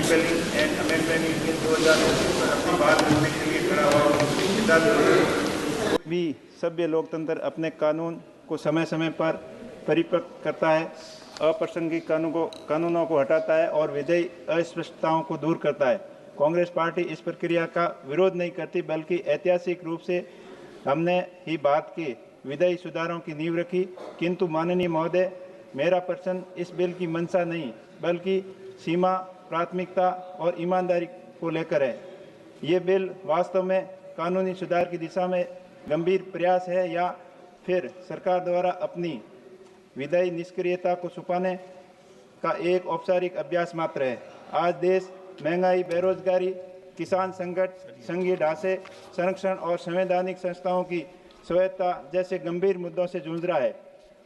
Repelling and amendment bill 2025 पर अपनी बात रखने के लिए खड़ा हुआ भी सभ्य लोकतंत्र अपने कानून को समय समय पर परिपक्व करता है, अप्रासंगिक कानूनों को हटाता है और विधेयी अस्पष्टताओं को दूर करता है। कांग्रेस पार्टी इस प्रक्रिया का विरोध नहीं करती, बल्कि ऐतिहासिक रूप से हमने ही भारत के विधेयी सुधारों की नींव रखी। किंतु माननीय महोदय, मेरा प्रश्न इस बिल की मंशा नहीं बल्कि सीमा, प्राथमिकता और ईमानदारी को लेकर है। ये बिल वास्तव में कानूनी सुधार की दिशा में गंभीर प्रयास है या फिर सरकार द्वारा अपनी विधायी निष्क्रियता को छुपाने का एक औपचारिक अभ्यास मात्र है। आज देश महंगाई, बेरोजगारी, किसान संकट, संघीय ढांचे, संरक्षण और संवैधानिक संस्थाओं की स्वायत्तता जैसे गंभीर मुद्दों से जूझ रहा है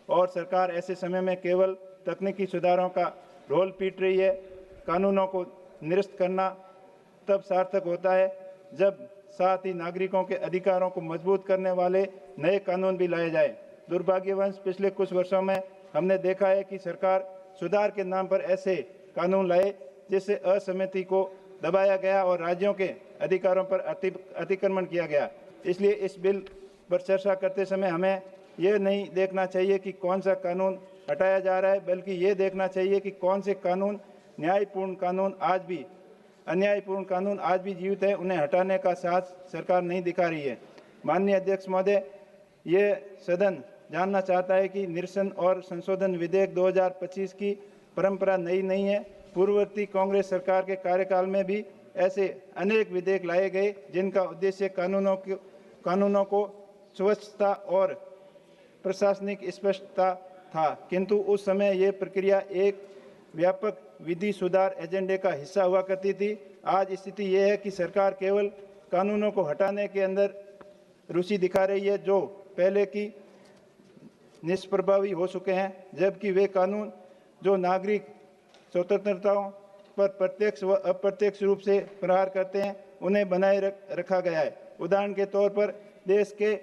और सरकार ऐसे समय में केवल तकनीकी सुधारों का रोल पीट रही है। कानूनों को निरस्त करना तब सार्थक होता है जब साथ ही नागरिकों के अधिकारों को मजबूत करने वाले नए कानून भी लाए जाए। दुर्भाग्यवश पिछले कुछ वर्षों में हमने देखा है कि सरकार सुधार के नाम पर ऐसे कानून लाए जिससे असहमति को दबाया गया और राज्यों के अधिकारों पर अतिक्रमण किया गया। इसलिए इस बिल पर चर्चा करते समय हमें यह नहीं देखना चाहिए कि कौन सा कानून हटाया जा रहा है, बल्कि ये देखना चाहिए कि कौन से कानून न्यायपूर्ण कानून अन्यायपूर्ण कानून आज भी जीवित है, उन्हें हटाने का साहस सरकार नहीं दिखा रही है। माननीय अध्यक्ष महोदय, ये सदन जानना चाहता है कि निरसन और संशोधन विधेयक 2025 की परंपरा नई नहीं है। पूर्ववर्ती कांग्रेस सरकार के कार्यकाल में भी ऐसे अनेक विधेयक लाए गए जिनका उद्देश्य कानूनों को स्वच्छता और प्रशासनिक स्पष्टता था, किंतु उस समय ये प्रक्रिया एक व्यापक विधि सुधार एजेंडे का हिस्सा हुआ करती थी। आज स्थिति यह है कि सरकार केवल कानूनों को हटाने के अंदर रुचि दिखा रही है जो पहले की निष्प्रभावी हो चुके हैं, जबकि वे कानून जो नागरिक स्वतंत्रताओं पर प्रत्यक्ष व अप्रत्यक्ष रूप से प्रहार करते हैं उन्हें बनाए रखा गया है। उदाहरण के तौर पर देश के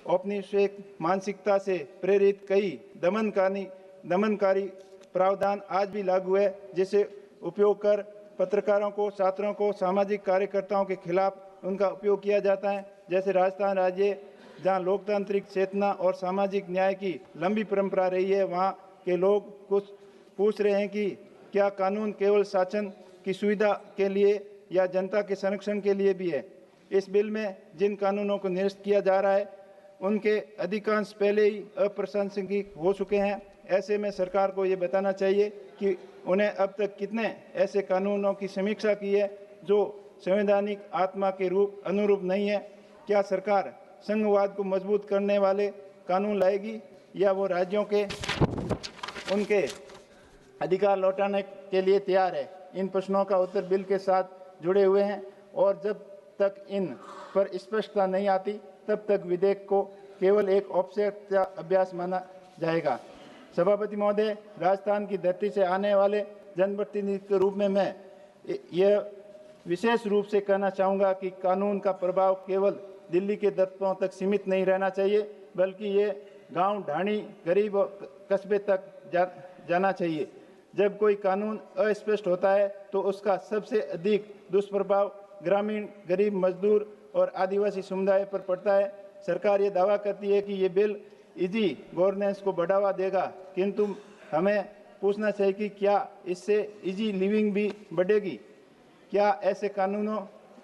औपनिवेशिक मानसिकता से प्रेरित कई दमनकारी प्रावधान आज भी लागू है, जिसे उपयोग कर पत्रकारों को, छात्रों को, सामाजिक कार्यकर्ताओं के खिलाफ उनका उपयोग किया जाता है। जैसे राजस्थान राज्य, जहां लोकतांत्रिक चेतना और सामाजिक न्याय की लंबी परंपरा रही है, वहां के लोग कुछ पूछ रहे हैं कि क्या कानून केवल शासन की सुविधा के लिए या जनता के संरक्षण के लिए भी है। इस बिल में जिन कानूनों को निरस्त किया जा रहा है उनके अधिकांश पहले ही अप्रासंगिक हो चुके हैं। ऐसे में सरकार को ये बताना चाहिए कि उन्हें अब तक कितने ऐसे कानूनों की समीक्षा की है जो संवैधानिक आत्मा के अनुरूप नहीं है। क्या सरकार संघवाद को मजबूत करने वाले कानून लाएगी या वो राज्यों के उनके अधिकार लौटाने के लिए तैयार है? इन प्रश्नों का उत्तर बिल के साथ जुड़े हुए हैं और जब तक इन पर स्पष्टता नहीं आती तब तक विधेयक को केवल एक औपचारिक अभ्यास माना जाएगा। सभापति महोदय, राजस्थान की धरती से आने वाले जनप्रतिनिधि के रूप में मैं यह विशेष रूप से कहना चाहूँगा कि कानून का प्रभाव केवल दिल्ली के दफ्तरों तक सीमित नहीं रहना चाहिए, बल्कि ये गांव, ढाणी, गरीब और कस्बे तक जाना चाहिए। जब कोई कानून अस्पष्ट होता है तो उसका सबसे अधिक दुष्प्रभाव ग्रामीण, गरीब, मजदूर और आदिवासी समुदाय पर पड़ता है। सरकार ये दावा करती है कि ये बिल इजी गवर्नेंस को बढ़ावा देगा, किंतु हमें पूछना चाहिए कि क्या इससे इजी लिविंग भी बढ़ेगी? क्या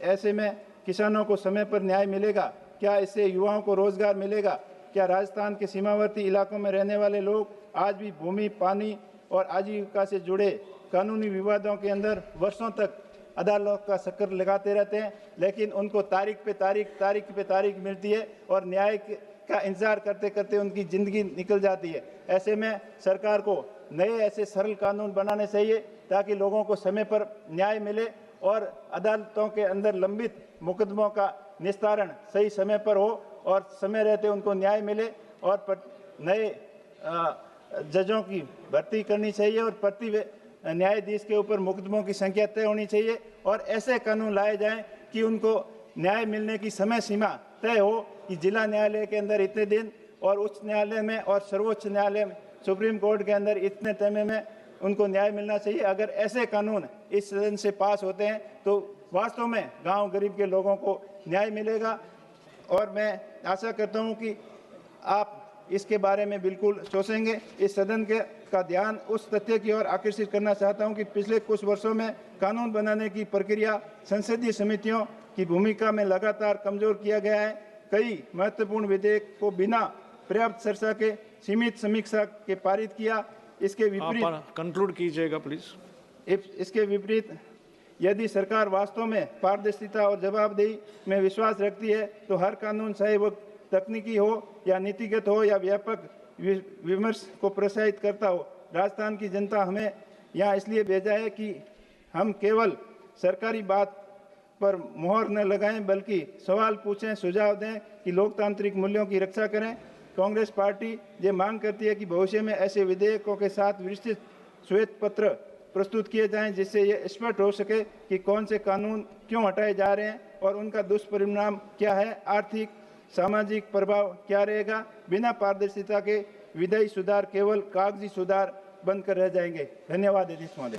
ऐसे में किसानों को समय पर न्याय मिलेगा? क्या इससे युवाओं को रोजगार मिलेगा? क्या राजस्थान के सीमावर्ती इलाकों में रहने वाले लोग आज भी भूमि, पानी और आजीविका से जुड़े कानूनी विवादों के अंदर वर्षों तक अदालत का चक्कर लगाते रहते हैं, लेकिन उनको तारीख पे तारीख मिलती है और न्याय का इंतजार करते करते उनकी ज़िंदगी निकल जाती है। ऐसे में सरकार को नए ऐसे सरल कानून बनाने चाहिए ताकि लोगों को समय पर न्याय मिले और अदालतों के अंदर लंबित मुकदमों का निस्तारण सही समय पर हो और समय रहते उनको न्याय मिले और नए जजों की भर्ती करनी चाहिए और प्रति न्यायाधीश के ऊपर मुकदमों की संख्या तय होनी चाहिए और ऐसे कानून लाए जाएं कि उनको न्याय मिलने की समय सीमा तय हो कि जिला न्यायालय के अंदर इतने दिन और उच्च न्यायालय में और सर्वोच्च न्यायालय सुप्रीम कोर्ट के अंदर इतने समय में उनको न्याय मिलना चाहिए। अगर ऐसे कानून इस सदन से पास होते हैं तो वास्तव में गांव गरीब के लोगों को न्याय मिलेगा। और मैं आशा करता हूं कि आप इसके बारे में बिल्कुल सोचेंगे। इस सदन का ध्यान उस तथ्य की ओर आकर्षित करना चाहता हूं कि पिछले कुछ वर्षों में कानून बनाने की प्रक्रिया संसदीय समितियों की भूमिका में लगातार कमजोर किया गया है। कई महत्वपूर्ण विधेयक को बिना पर्याप्त चर्चा के सीमित समीक्षा के पारित किया। इसके विपरीत कंक्लूड कीजिएगा प्लीज। इसके विपरीत यदि सरकार वास्तव में पारदर्शिता और जवाबदेही में विश्वास रखती है तो हर कानून, चाहे वो तकनीकी हो या नीतिगत हो या व्यापक विमर्श को प्रोत्साहित करता हो। राजस्थान की जनता हमें यहाँ इसलिए भेजा है कि हम केवल सरकारी बात पर मोहर न लगाएं, बल्कि सवाल पूछें, सुझाव दें कि लोकतांत्रिक मूल्यों की रक्षा करें। कांग्रेस पार्टी ये मांग करती है कि भविष्य में ऐसे विधेयकों के साथ विस्तृत श्वेत पत्र प्रस्तुत किए जाएं, जिससे ये स्पष्ट हो सके कि कौन से कानून क्यों हटाए जा रहे हैं और उनका दुष्परिणाम क्या है, आर्थिक सामाजिक प्रभाव क्या रहेगा। बिना पारदर्शिता के विधायी सुधार केवल कागजी सुधार बनकर रह जाएंगे। धन्यवाद अध्यक्ष महोदय।